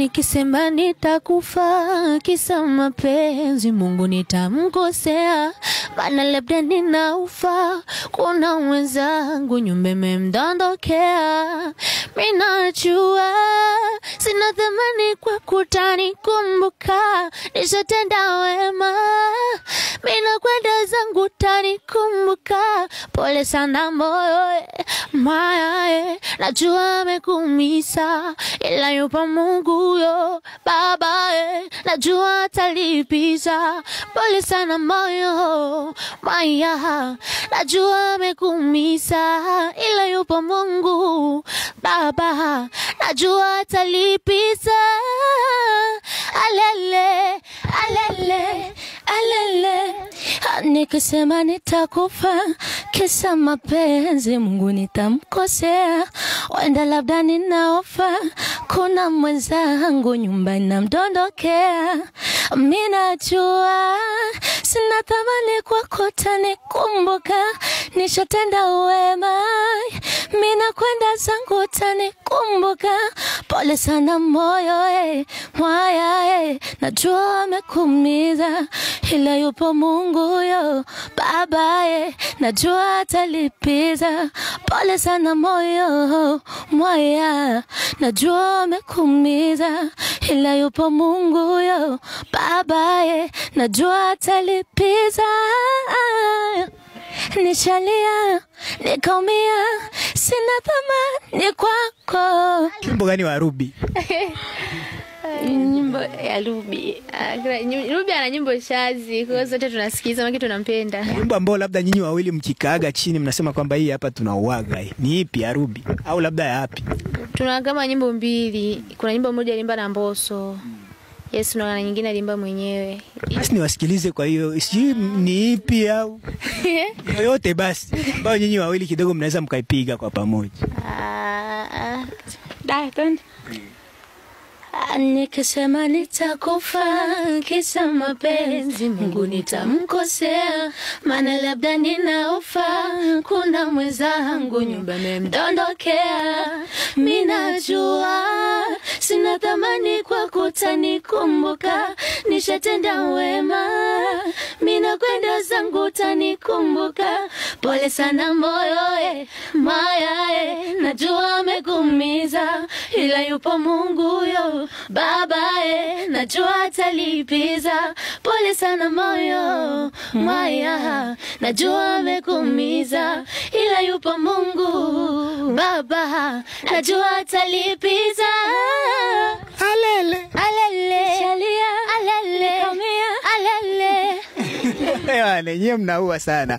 Nikisema nitakufa kisa mapenzi, Mungu nitamkosea, maana labda ninaufa. Kuna wenzangu nyumba imemdondokea. Mimi najua sina thamani kwa kutanikumbuka, nishatenda wema. Mimi nakwenda zangu tanikumbuka. Pole sana moyo maya, najua amekuumiza, ila yupo Mungu yo Baba, najua atalipiza. Pole sana moyo maya, najua amekuumiza, ila yupo Mungu Baba, najua atalipiza. Alele, alele, alele. Nikisema nitakufa kisa mapenzi, Mungu nitamkosea, wenda labda ninaofa. Kuna mwenzangu nyumba inamdondokea. Mimi najua sina thamani kwa kutanikumbuka, nishatenda wema. Mimi nakwenda zangu tanikumbuka. Pole sana moyo mwaya, najua amekuumiza, ila yupo Mungu yo Baba, najua atalipiza. Pole sana moyo mwaya, najua amekuumiza, ila yupo Mungu yo Baba, najua atalipiza. Nishalia, nikaumia, sina thamani kwako. Wimbo gani wa Ruby? Nyimbo ya Ruby. Ruby ana nyimbo shazi, kwa zote tunasikiza, maana tunampenda. Wimbo ambao labda nyinyi wawili mkikaaga chini mnasema kwamba hii hapa tunauaga, ni ipi ya Ruby au labda ya wapi? Tuna kama nyimbo mbili. Kuna nyimbo moja alimba na Mbosso. Yes, na nyingine alimba mwenyewe. Basi niwasikilize, kwa hiyo sijui ni ipi au yote basi ambao nyinyi wawili kidogo mnaweza mkaipiga kwa pamoja. Dai. Nikisema nitakufa kisa mapenzi, Mungu nitamkosea, maana labda ninaofa. Kuna mwenzangu nyumba imemdondokea. Mimi najua sina thamani kwa kutanikumbuka, nishatenda wema. Mimi nakwenda zangu tanikumbuka. Pole sana moyo maya, najua amekuumiza, ila yupo Mungu yo Baba, najua atalipiza. Pole sana moyo maya, najua amekuumiza, ila yupo Mungu Baba, najua atalipiza. Alele, alele, shalia, alele, nikamia, alele. Nyie mnaua sana.